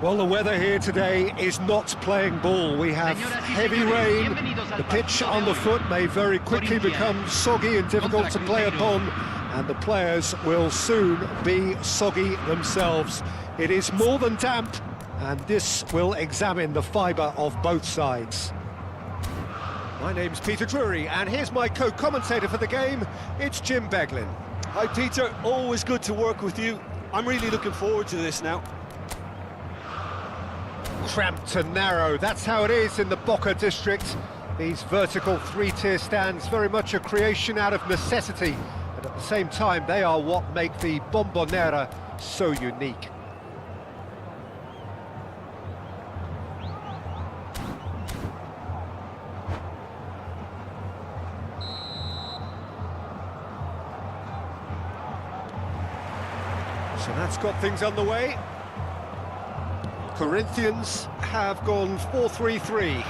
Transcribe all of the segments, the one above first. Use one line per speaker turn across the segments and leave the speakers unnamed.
Well, the weather here today is not playing ball. We have heavy rain. The pitch underfoot may very quickly become soggy and difficult to play upon, and the players will soon be soggy themselves. It is more than damp, and this will examine the fibre of both sides. My name's Peter Drury, and here's my co-commentator for the game. It's Jim Beglin.
Hi Peter, always good to work with you. I'm really looking forward to this now.
Cramped and narrow, that's how it is in the Boca district. These vertical three-tier stands, very much a creation out of necessity, and at the same time they are what make the Bombonera so unique. So that's got things underway. Corinthians have gone 4-3-3.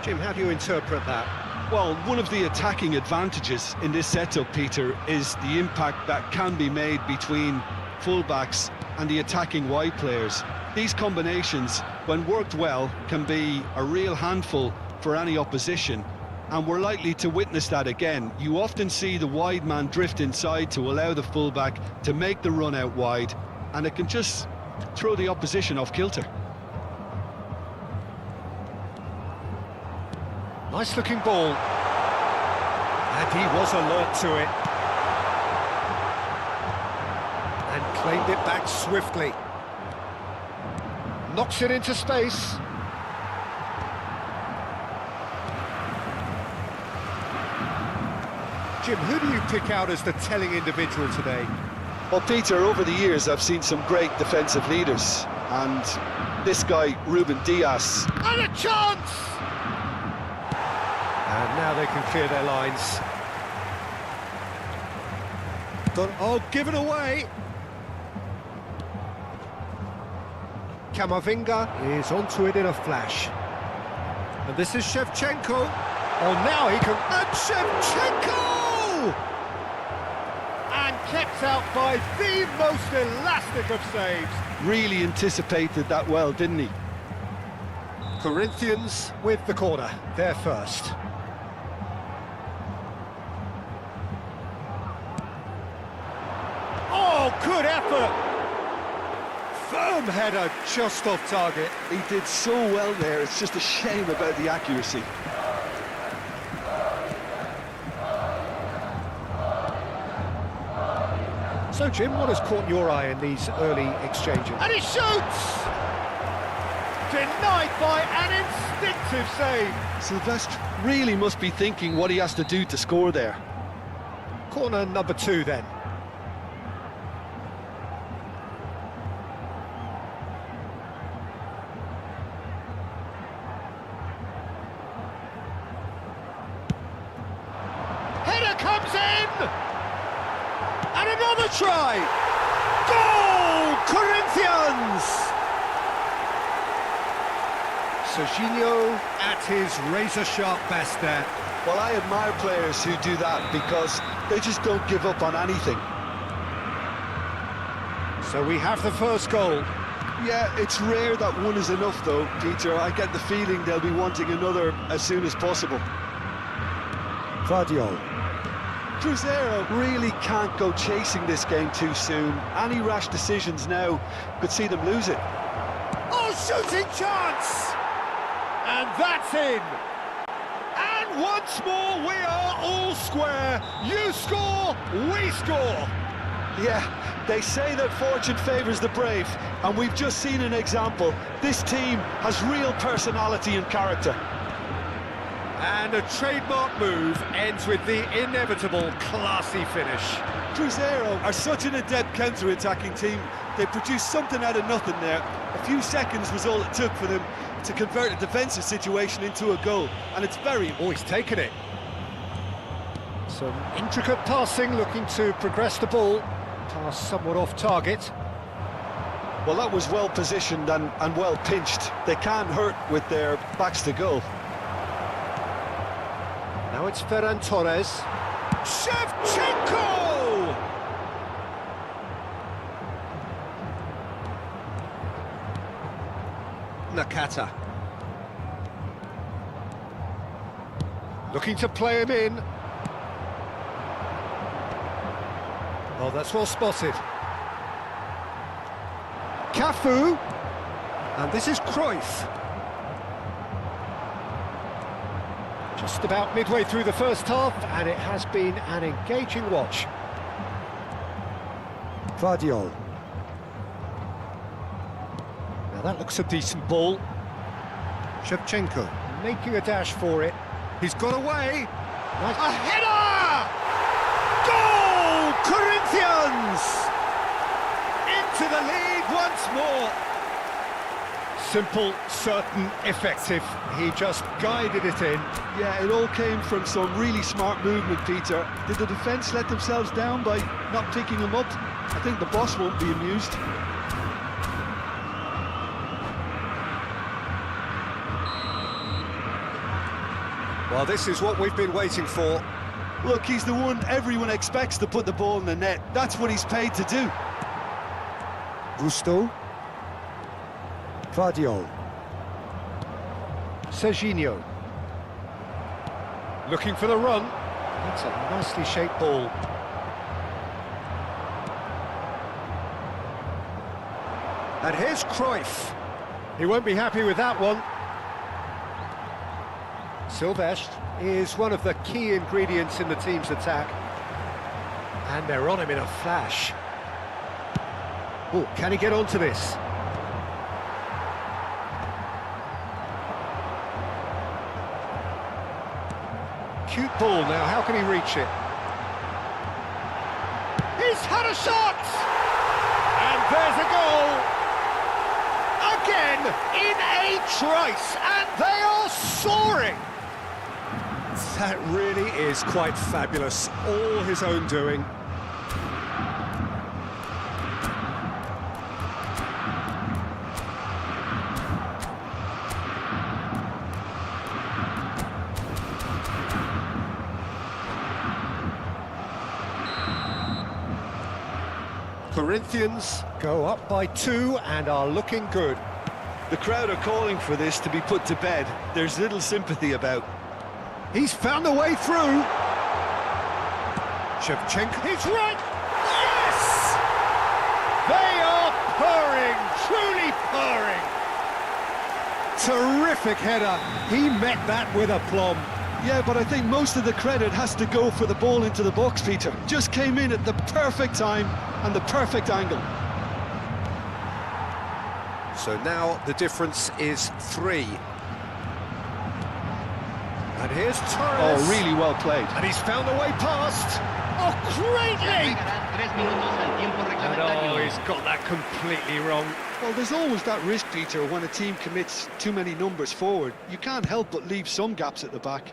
Jim, how do you interpret that?
Well, one of the attacking advantages in this setup, Peter, is the impact that can be made between fullbacks and the attacking wide players. These combinations, when worked well, can be a real handful for any opposition, and we're likely to witness that again. You often see the wide man drift inside to allow the fullback to make the run out wide, and it can just throw the opposition off kilter.
Nice looking ball, and he was alert to it, and claimed it back swiftly. Knocks it into space. Jim, who do you pick out as the telling individual today?
Well, Peter, over the years I've seen some great defensive leaders, and this guy, Ruben Dias.
And a chance! And now they can clear their lines. Oh, given away! Camavinga is onto it in a flash. And this is Shevchenko. Oh, now he can... And Shevchenko! And kept out by the most elastic of saves.
Really anticipated that well, didn't he?
Corinthians with the corner, they're first. Oh, good effort! Firm header, just off target.
He did so well there, it's just a shame about the accuracy.
So, Jim, what has caught your eye in these early exchanges? And he shoots! Denied by an instinctive save.
Silvestre really must be thinking what he has to do to score there.
Corner number 2, then. Header comes in! And another try! Goal! Corinthians! Serginho at his razor-sharp best there.
Well, I admire players who do that because they just don't give up on anything.
So we have the first goal.
Yeah, it's rare that one is enough though, Peter. I get the feeling they'll be wanting another as soon as possible.
Vardiol.
Cruzeiro really can't go chasing this game too soon. Any rash decisions now could see them lose it.
Oh, shooting chance! And that's in! And once more we are all square. You score, we score!
Yeah, they say that fortune favours the brave, and we've just seen an example. This team has real personality and character.
And a trademark move ends with the inevitable classy finish.
Cruzeiro are such an adept counter-attacking team. They produced something out of nothing there. A few seconds was all it took for them to convert a defensive situation into a goal, and it's very...
Oh, he's taken it. Some intricate passing, looking to progress the ball. Pass somewhat off target.
Well, that was well positioned and well pinched. They can't hurt with their backs to goal.
Now it's Ferran Torres. Shevchenko! Nakata. Looking to play him in. Oh, that's well spotted. Cafu. And this is Cruyff. Just about midway through the first half, and it has been an engaging watch. Gvardiol. Now that looks a decent ball. Shevchenko making a dash for it. He's got away. Nice. A header! Goal! Corinthians! Into the lead once more. Simple, certain, effective. He just guided it in.
Yeah, it all came from some really smart movement, Peter. Did the defence let themselves down by not picking him up? I think the boss won't be amused.
Well, this is what we've been waiting for.
Look, he's the one everyone expects to put the ball in the net. That's what he's paid to do.
Gusto. Gvardiol. Serginho. Looking for the run. That's a nicely shaped ball. And here's Cruyff. He won't be happy with that one. Silvestre is one of the key ingredients in the team's attack. And they're on him in a flash. Oh, can he get onto this? Cute ball now, how can he reach it? He's had a shot! And there's a goal! Again, in a trice, and they are soaring! That really is quite fabulous, all his own doing. Corinthians go up by 2 and are looking good.
The crowd are calling for this to be put to bed. There's little sympathy about.
He's found a way through. Shevchenko, he's right! Yes! They are purring, truly purring. Terrific header. He met that with aplomb.
Yeah, but I think most of the credit has to go for the ball into the box, Peter. Just came in at the perfect time and the perfect angle.
So now the difference is 3. And here's Torres.
Oh, really well played.
And he's found a way past. Oh, great leap! And oh, he's got that completely wrong.
Well, there's always that risk, Peter, when a team commits too many numbers forward. You can't help but leave some gaps at the back.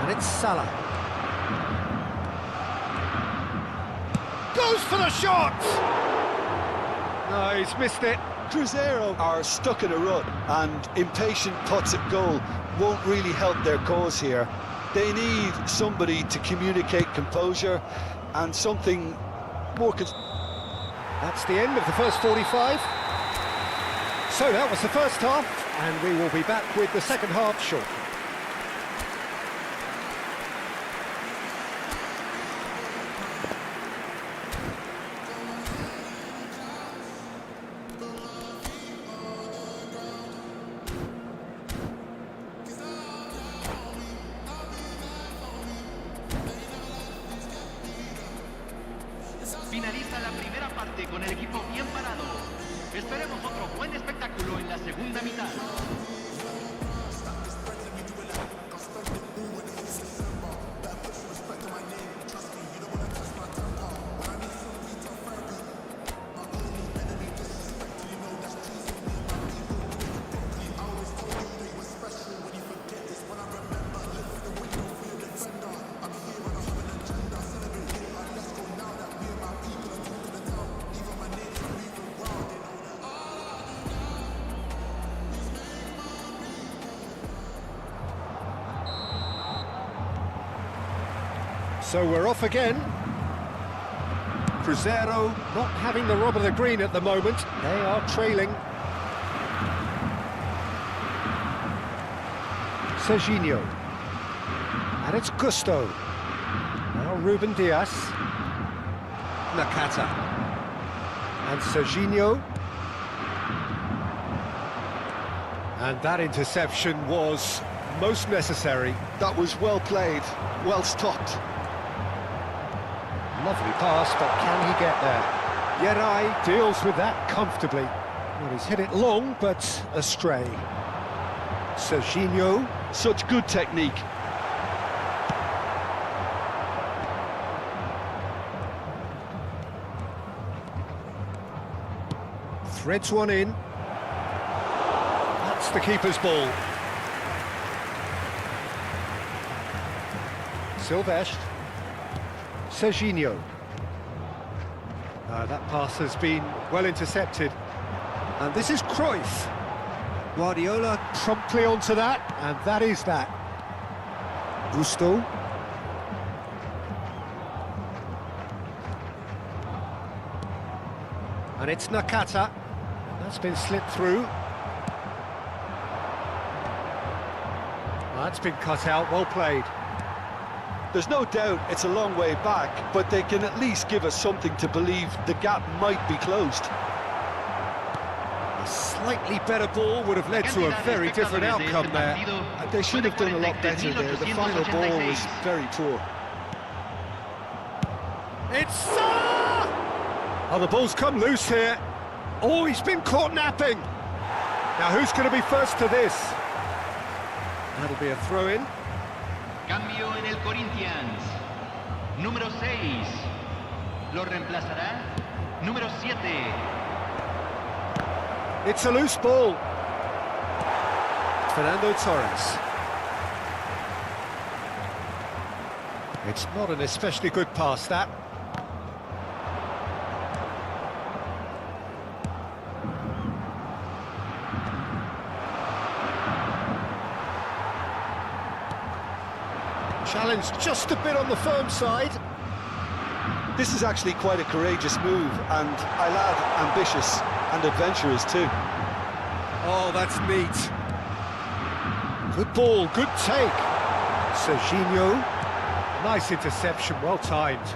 And it's Salah. Goes for the shot! No, he's missed it.
Cruzeiro are stuck in a rut, and impatient putts at goal won't really help their cause here. They need somebody to communicate composure and something more...
That's the end of the first 45. So that was the first half, and we will be back with the second half shortly.
Finaliza la primera parte con el equipo bien parado. Esperemos otro buen espectáculo en la segunda mitad.
So we're off again. Cruzeiro not having the rub of the green at the moment. They are trailing. Serginho. And it's Gusto. Now Ruben Dias. Nakata. And Serginho. And that interception was most necessary.
That was well played, well stopped.
Lovely pass, but can he get there? Yeray deals with that comfortably. Well, he's hit it long, but astray. Serginho.
Such good technique.
Threads one in. That's the keeper's ball. Silvestre. Serginho. That pass has been well intercepted. And this is Cruyff. Guardiola promptly onto that, and that is that. Gusto. And it's Nakata. That's been slipped through. That's been cut out, well played.
There's no doubt it's a long way back, but they can at least give us something to believe the gap might be closed.
A slightly better ball would have led to a very different outcome there.
They should have done a lot better there. The final ball was very poor.
It's Salah! Oh, the ball's come loose here. Oh, he's been caught napping. Now, who's going to be first to this? That'll be a throw-in.
Cambio en el Corinthians. Número 6. Lo reemplazará. Número 7.
It's a loose ball. Fernando Torres. It's not an especially good pass, that. Challenge just a bit on the firm side.
This is actually quite a courageous move, and I'll add ambitious and adventurous too.
Oh, that's neat. Good ball, good take. Serginho. Nice interception, well timed.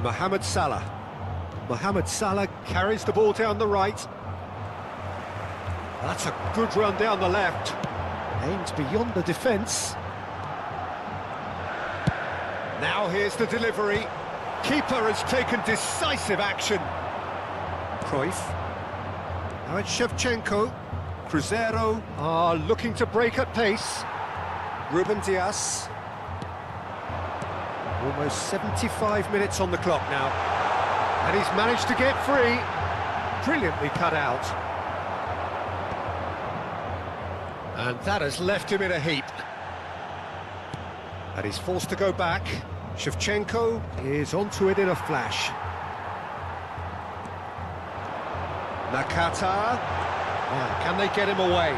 Mohamed Salah. Mohamed Salah carries the ball down the right. That's a good run down the left. Aimed beyond the defence. Now here's the delivery. Keeper has taken decisive action. Cruyff. Now it's Shevchenko. Cruzeiro are looking to break at pace. Ruben Dias. Almost 75 minutes on the clock now. And he's managed to get free. Brilliantly cut out. And that has left him in a heap. And he's forced to go back. Shevchenko is onto it in a flash. Nakata. Yeah, can they get him away?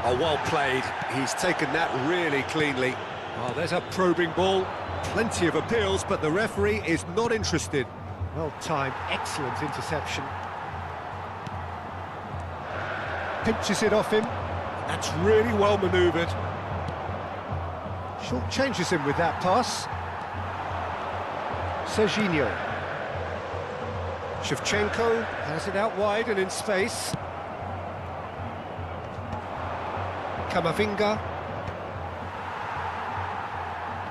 Oh, well played. He's taken that really cleanly. Oh, there's a probing ball. Plenty of appeals, but the referee is not interested. Well timed, excellent interception. Pinches it off him. That's really well manoeuvred. Short changes him with that pass. Serginho. Shevchenko has it out wide and in space. Camavinga.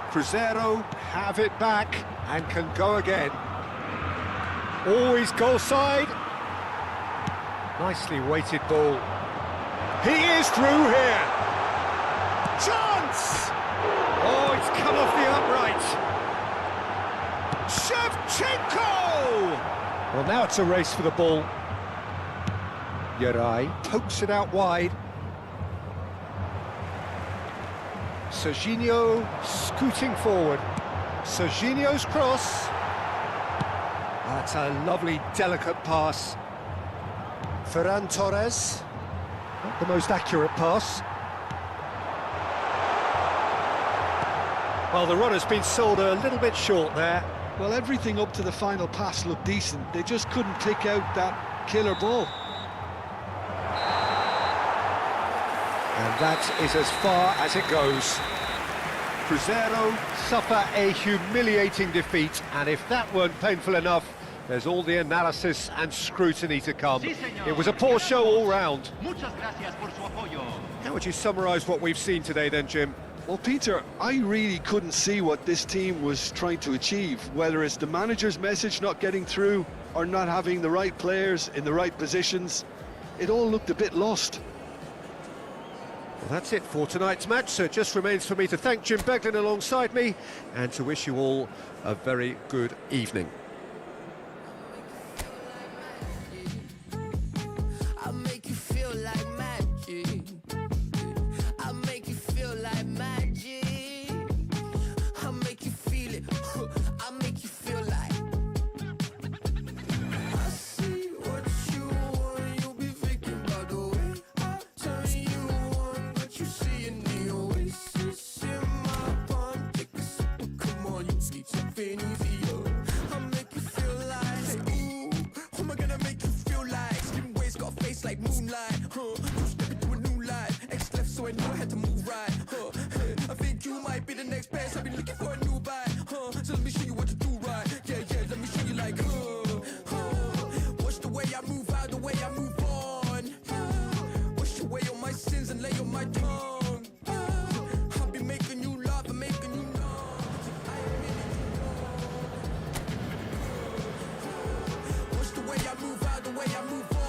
Cruzeiro have it back and can go again. Always goal side. Nicely weighted ball. He is through here. Chance! Oh, it's come off the upright. Shevchenko! Well, now it's a race for the ball. Yeray pokes it out wide. Serginho scooting forward. Serginho's cross. That's a lovely, delicate pass. Ferran Torres. Not the most accurate pass. Well, the run has been sold a little bit short there.
Well, everything up to the final pass looked decent. They just couldn't pick out that killer ball.
And that is as far as it goes. Cruzeiro suffer a humiliating defeat, and if that weren't painful enough, there's all the analysis and scrutiny to come. It was a poor show all round. How would you summarise what we've seen today then, Jim?
Well, Peter, I really couldn't see what this team was trying to achieve, whether it's the manager's message not getting through or not having the right players in the right positions. It all looked a bit lost.
Well, that's it for tonight's match, so it just remains for me to thank Jim Beglin alongside me and to wish you all a very good evening.
Like moonlight, you step into a new life. X left, so I knew I had to move right. I think you might be the next best. I've been looking for a new bite. So let me show you what to do right. Yeah, let me show you like. Watch the way I move out, the way I move on. Wash away all my sins and lay on my tongue. I'll be making you laugh and making you know. Watch the way I move out, the way I move on.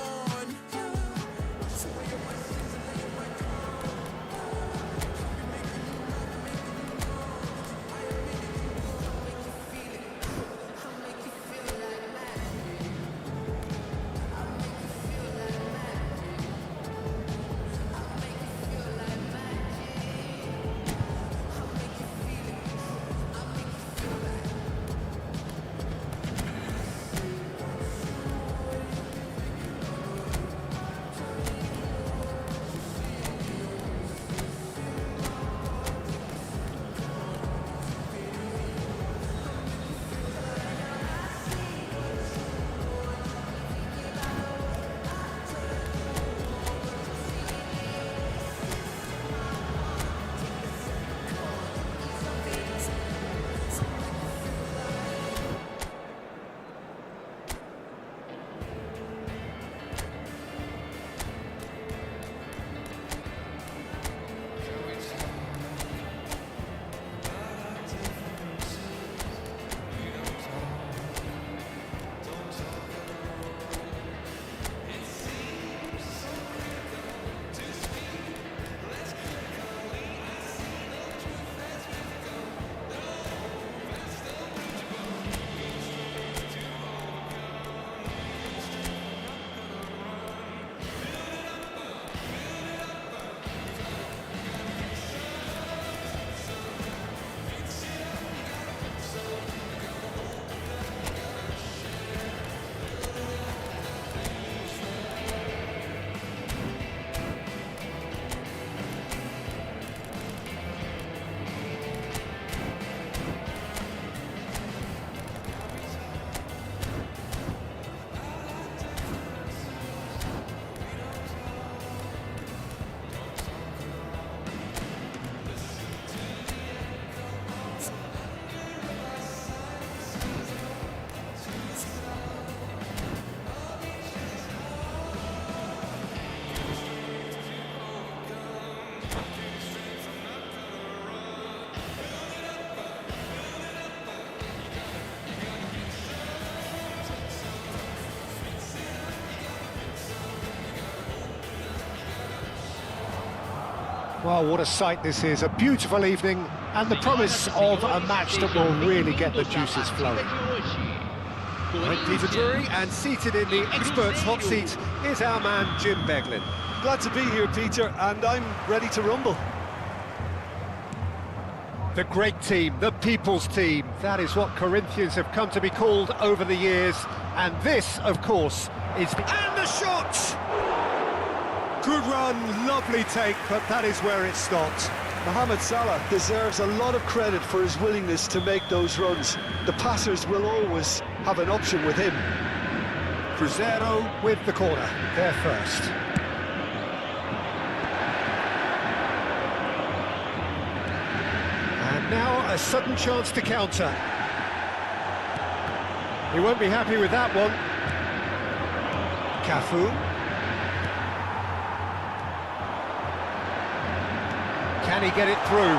Well, what a sight this is, a beautiful evening and the promise of a match that will really get the juices flowing. I'm Peter Drury, and seated in the experts' hot seat is our man Jim Beglin.
Glad to be here, Peter, and I'm ready to rumble.
The great team, the people's team, that is what Corinthians have come to be called over the years, and this, of course, is... And the shot! Good run, lovely take, but that is where it stopped.
Mohamed Salah deserves a lot of credit for his willingness to make those runs. The passers will always have an option with him.
Cruzeiro with the corner, there first. And now a sudden chance to counter. He won't be happy with that one. Cafu. Can he get it through?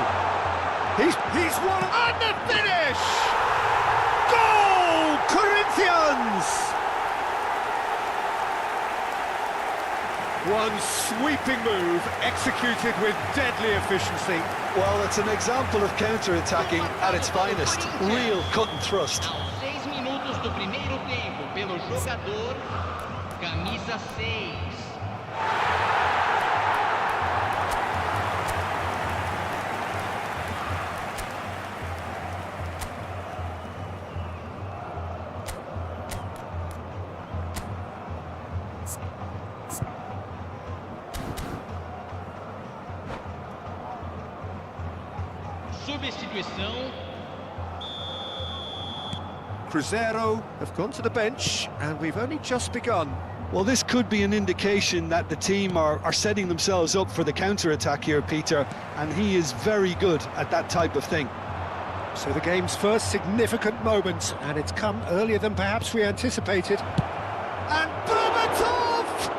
He's won, and the finish! Goal! Corinthians! One sweeping move, executed with deadly efficiency.
Well, it's an example of counter-attacking at its finest. Real cut and thrust.
6 minutos do primeiro tempo, pelo jogador, camisa 6. Substituição.
Cruzeiro have gone to the bench, and we've only just begun.
Well, this could be an indication that the team are setting themselves up for the counter-attack here, Peter, and he is very good at that type of thing.
So the game's first significant moment, and it's come earlier than perhaps we anticipated. And Berbatov!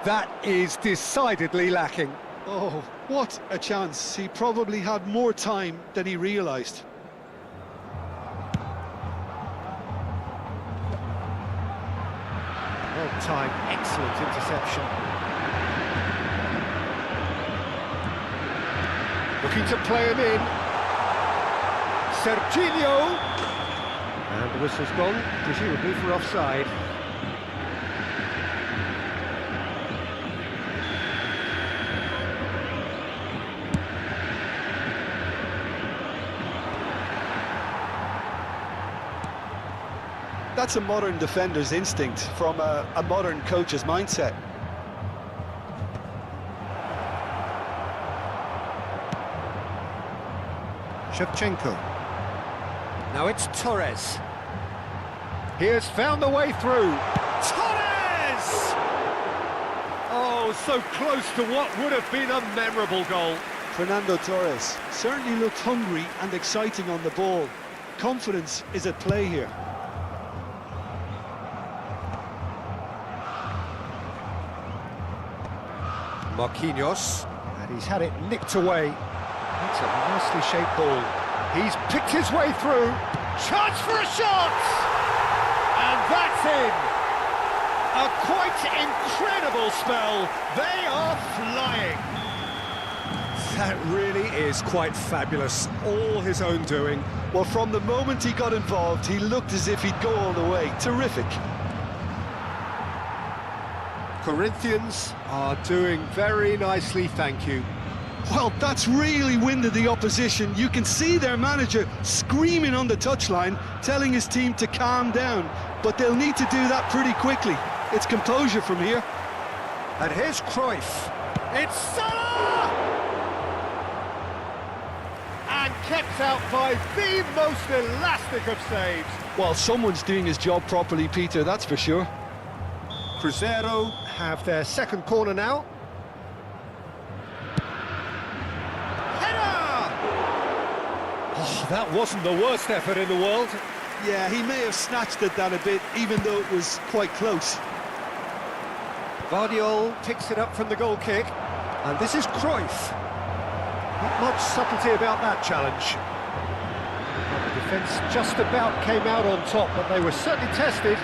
That is decidedly lacking.
Oh, what a chance. He probably had more time than he realised.
Well timed, excellent interception. Looking to play him in. Serginho! And the whistle's gone, presumably for offside.
That's a modern defender's instinct from a modern coach's mindset.
Shevchenko. Now it's Torres. He has found the way through. Torres! Oh, so close to what would have been a memorable goal.
Fernando Torres certainly looked hungry and exciting on the ball. Confidence is at play here.
Marquinhos, and he's had it nicked away. That's a nicely shaped ball. He's picked his way through. Chance for a shot! And that's in. A quite incredible spell. They are flying. That really is quite fabulous. All his own doing.
Well, from the moment he got involved, he looked as if he'd go all the way. Terrific.
Corinthians are doing very nicely, thank you.
Well, that's really winded the opposition. You can see their manager screaming on the touchline, telling his team to calm down. But they'll need to do that pretty quickly. It's composure from here.
And here's Cruyff. It's Salah! And kept out by the most elastic of saves.
Well, someone's doing his job properly, Peter, that's for sure.
Cruzeiro have their second corner now. Header! Oh, that wasn't the worst effort in the world.
Yeah, he may have snatched at that a bit, even though it was quite close.
Vardiol picks it up from the goal kick. And this is Cruyff. Not much subtlety about that challenge. Well, the defence just about came out on top, but they were certainly tested.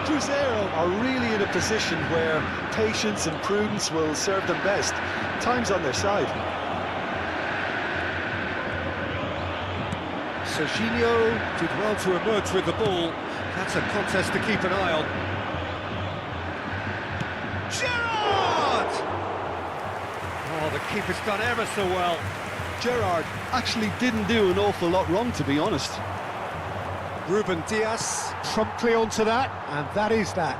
Cruzeiro are really in a position where patience and prudence will serve them best. Time's on their side.
Serginho did well to emerge with the ball. That's a contest to keep an eye on. Gerrard! Oh, the keeper's done ever so well.
Gerrard actually didn't do an awful lot wrong, to be honest.
Ruben Dias promptly onto that, and that is that.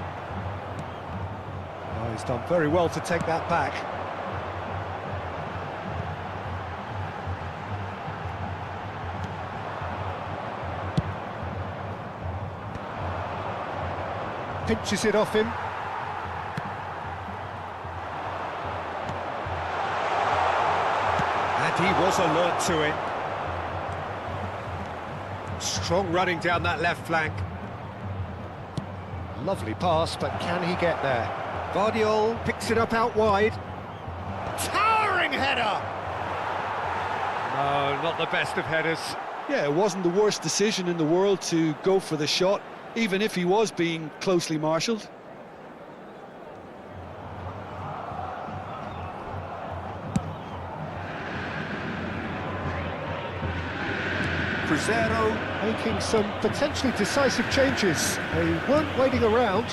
Oh, He's done very well to take that back. Pinches it off him. And he was alert to it. Strong running down that left flank. Lovely pass, but can he get there? Guardiola picks it up out wide. Towering header! No, not the best of headers.
Yeah, it wasn't the worst decision in the world to go for the shot, even if he was being closely marshalled.
Cruzeiro making some potentially decisive changes. They weren't waiting around.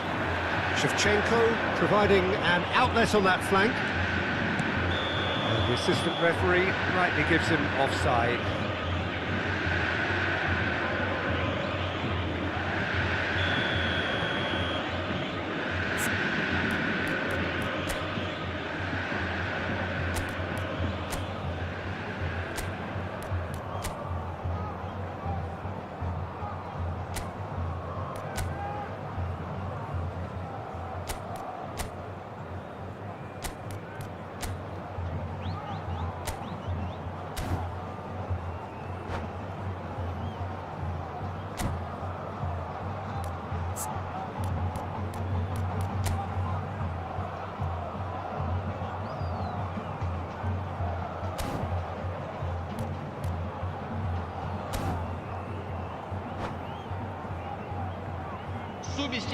Shevchenko providing an outlet on that flank. And the assistant referee rightly gives him offside.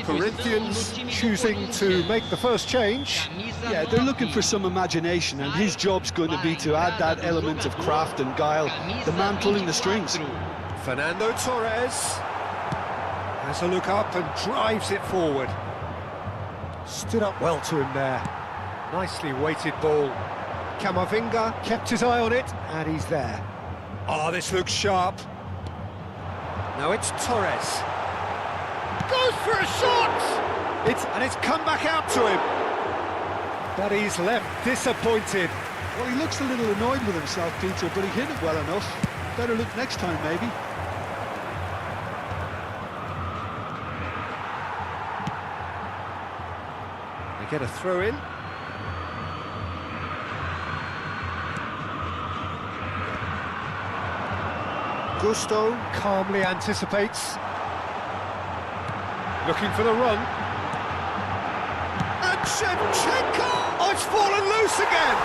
Corinthians choosing to make the first change.
Yeah, they're looking for some imagination, and his job's going to be to add that element of craft and guile, the man pulling the strings.
Fernando Torres has a look up and drives it forward. Stood up well to him there. Nicely weighted ball. Camavinga kept his eye on it, and he's there. Oh, this looks sharp. Now it's Torres. Goes for a shot! It's come back out to him. But he's left disappointed.
Well, he looks a little annoyed with himself, Peter, but he hit it well enough. Better look next time, maybe.
They get a throw in. Gusto calmly anticipates. Looking for the run. And Shevchenko! Oh, it's fallen loose again!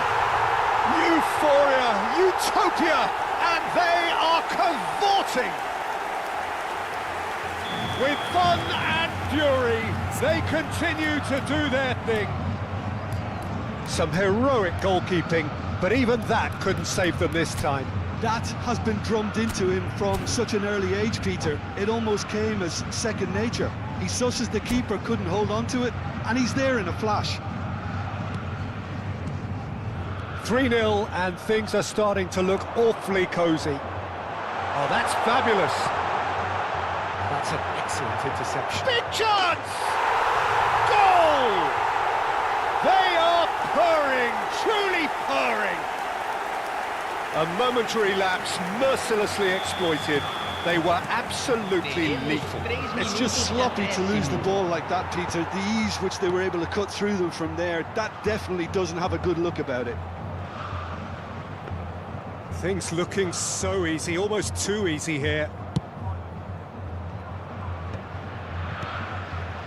Euphoria, utopia, and they are cavorting! With fun and fury, they continue to do their thing. Some heroic goalkeeping, but even that couldn't save them this time.
That has been drummed into him from such an early age, Peter. It almost came as second nature. He susses the keeper couldn't hold on to it, and he's there in a flash.
3-0, and things are starting to look awfully cosy. Oh, that's fabulous. That's an excellent interception. Big chance! Goal! They are purring, truly purring. A momentary lapse mercilessly exploited. They were absolutely lethal.
It's just sloppy to lose the ball like that, Peter. The ease which they were able to cut through them from there, that definitely doesn't have a good look about it.
Things looking so easy, almost too easy here.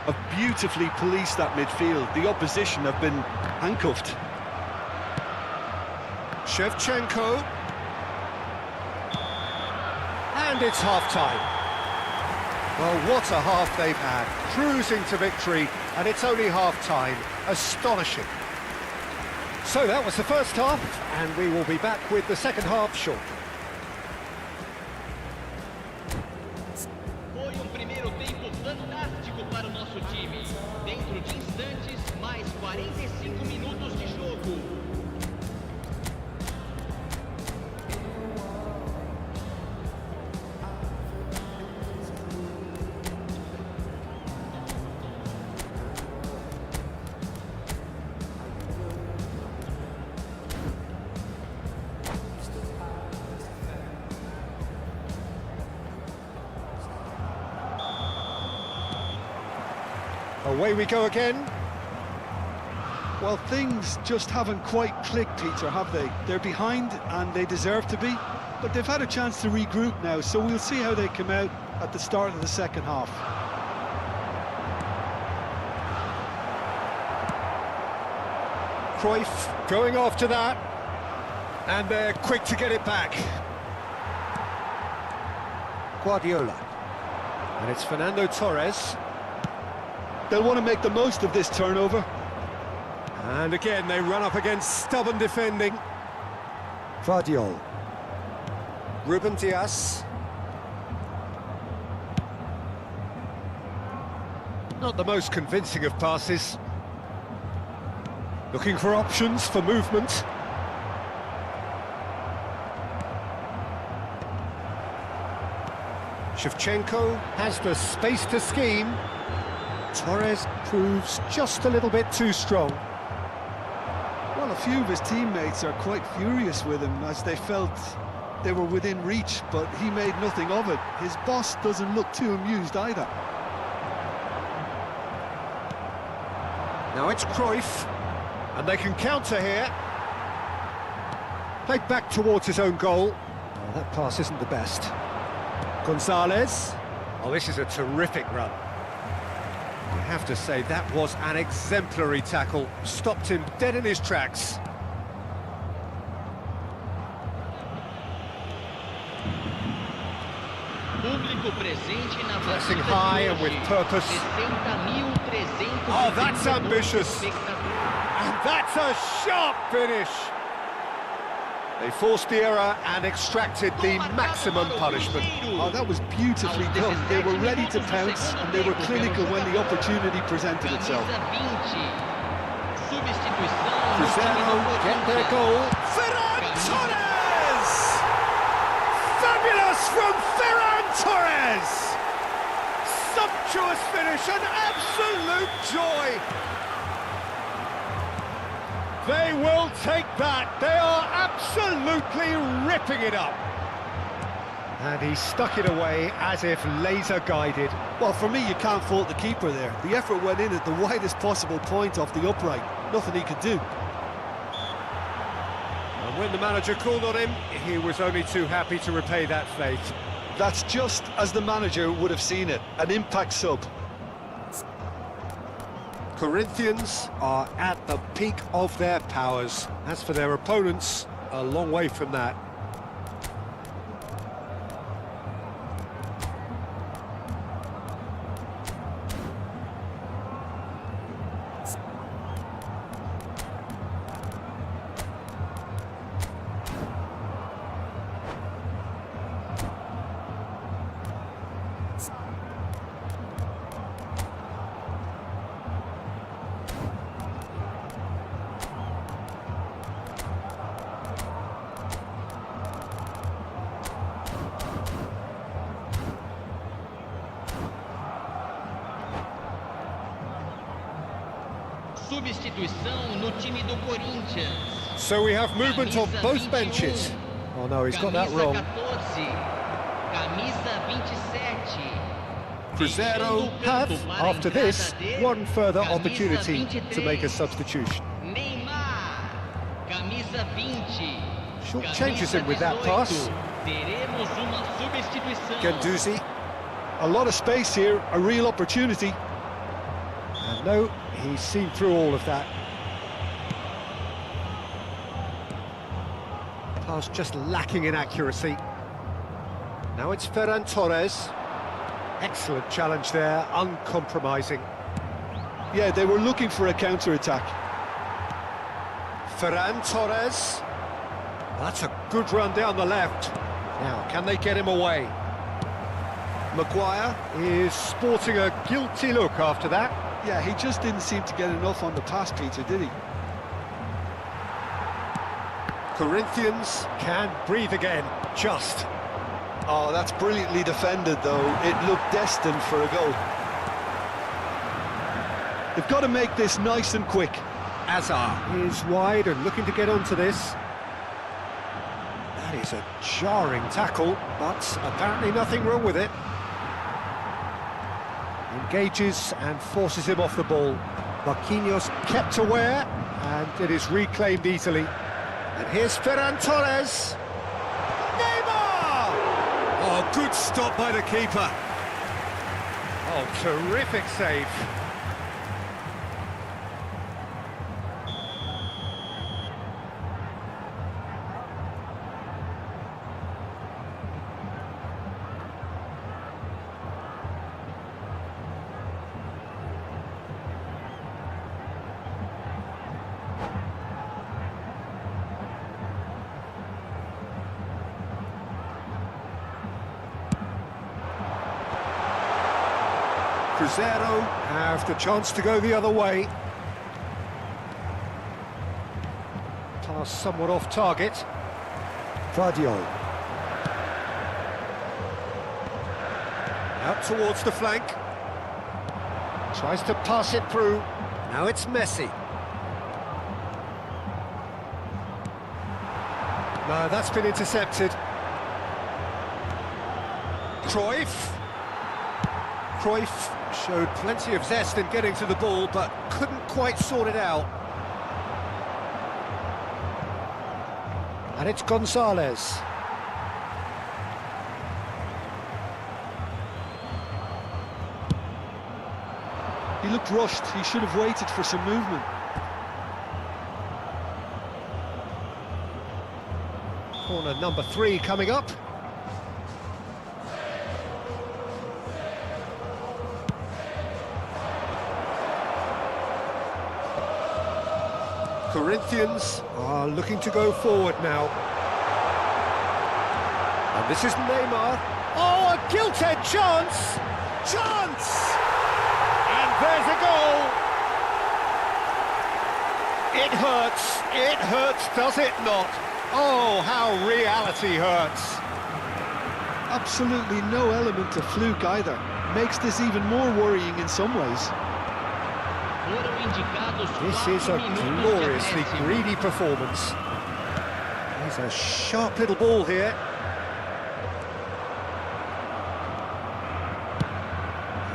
Have beautifully policed that midfield. The opposition have been handcuffed.
Shevchenko. And it's half-time. Well, what a half they've had. Cruising to victory, and it's only half-time. Astonishing. So that was the first half, and we will be back with the second half shortly.
Foi primeiro tempo fantástico para o nosso time. Dentro de instantes, mais 45 minutos de jogo.
Away we go again.
Well, things just haven't quite clicked, Peter, have they? They're behind and they deserve to be, but they've had a chance to regroup now, so we'll see how they come out at the start of the second half.
Cruyff going after that, and they're quick to get it back. Guardiola, and it's Fernando Torres.
They'll want to make the most of this turnover.
And again, they run up against stubborn defending. Vardiol. Ruben Dias. Not the most convincing of passes. Looking for options for movement. Shevchenko has the space to scheme. Torres proves just a little bit too strong.
Well, a few of his teammates are quite furious with him as they felt they were within reach, but he made nothing of it. His boss doesn't look too amused either.
Now it's Cruyff, and they can counter here. Played back towards his own goal. Oh, that pass isn't the best. Gonzalez. Oh, this is a terrific run. You have to say that was an exemplary tackle. Stopped him dead in his tracks.
Público presente na
Pressing
partida
high
de
and with
hoje.
purpose.
60.300
Oh, that's ambitious.
espectadores.
And that's a sharp finish. They forced the error and extracted the maximum punishment.
Oh, that was beautifully done. They were ready to pounce and they were clinical when the opportunity presented itself.
Camisa 20. Substituição no time
Cruzeiro
do
get their
Corinthians.
goal. Ferran Torres! Fabulous from Ferran Torres! Sumptuous finish, an absolute joy! They will take that. They are absolutely ripping it up. And he stuck it away as if laser guided.
Well, for me, you can't fault the keeper there. The effort went in at the widest possible point off the upright. Nothing he could do.
And when the manager called on him, he was only too happy to repay that faith.
That's just as the manager would have seen it. An impact sub.
Corinthians are at the peak of their powers. As for their opponents, a long way from that.
Substituição no time do Corinthians.
So we have movement on
Camisa
both
21.
benches. Oh no, he's got that
Camisa
wrong.
14. Camisa 27.
Cruzeiro have, after this, one further opportunity to make a substitution.
Neymar. Camisa 20.
Short changes him with that pass.
Teremos uma substituição.
Guendouzi.
A lot of space here, a real opportunity.
And no, he's seen through all of that. Pass just lacking in accuracy. Now it's Ferran Torres. Excellent challenge there, uncompromising.
Yeah, they were looking for a counter-attack.
Ferran Torres. That's a good run down the left. Now, can they get him away? Maguire is sporting a guilty look after that.
Yeah, he just didn't seem to get enough on the pass, Peter, did he?
Corinthians can breathe again, just.
Oh, that's brilliantly defended, though. It looked destined for a goal. They've got to make this nice and quick.
Azar is wide and looking to get onto this. That is a jarring tackle, but apparently nothing wrong with it. Engages and forces him off the ball. Marquinhos kept aware, and it is reclaimed easily. And here's Ferran Torres. Neymar! Oh, good stop by the keeper. Oh, terrific save. Cruzeiro have the chance to go the other way. Pass somewhat off target. Vardiol. Out towards the flank. Tries to pass it through. Now it's Messi. No, that's been intercepted. Cruyff. Cruyff showed plenty of zest in getting to the ball, but couldn't quite sort it out. And it's Gonzalez.
He looked rushed. He should have waited for some movement.
Corner number 3 coming up. Corinthians are looking to go forward now. And this is Neymar. Oh, a gilt-edged chance! Chance! And there's a goal! It hurts, does it not? Oh, how reality hurts.
Absolutely no element of fluke either. Makes this even more worrying in some ways.
This is a gloriously greedy performance. There's a sharp little ball here.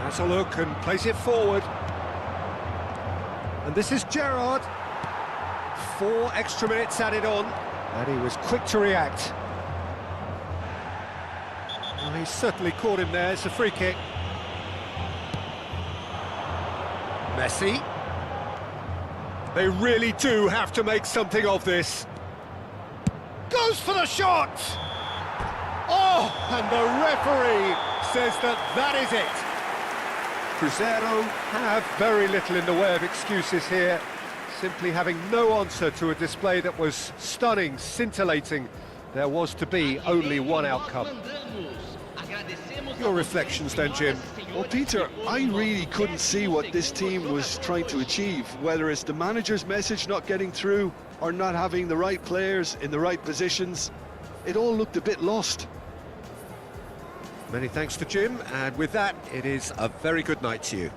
Has a look and plays it forward. And this is Gerrard. 4 extra minutes added on, and he was quick to react. Well, he certainly caught him there. It's a free kick. Messi. They really do have to make something of this. Goes for the shot! Oh, and the referee says that is it. Cruzeiro have very little in the way of excuses here, simply having no answer to a display that was stunning, scintillating. There was to be only one outcome. Your reflections then, Jim?
Well, Peter, I really couldn't see what this team was trying to achieve, whether it's the manager's message not getting through or not having the right players in the right positions. It all looked a bit lost.
Many thanks to Jim, and with that, it is a very good night to you.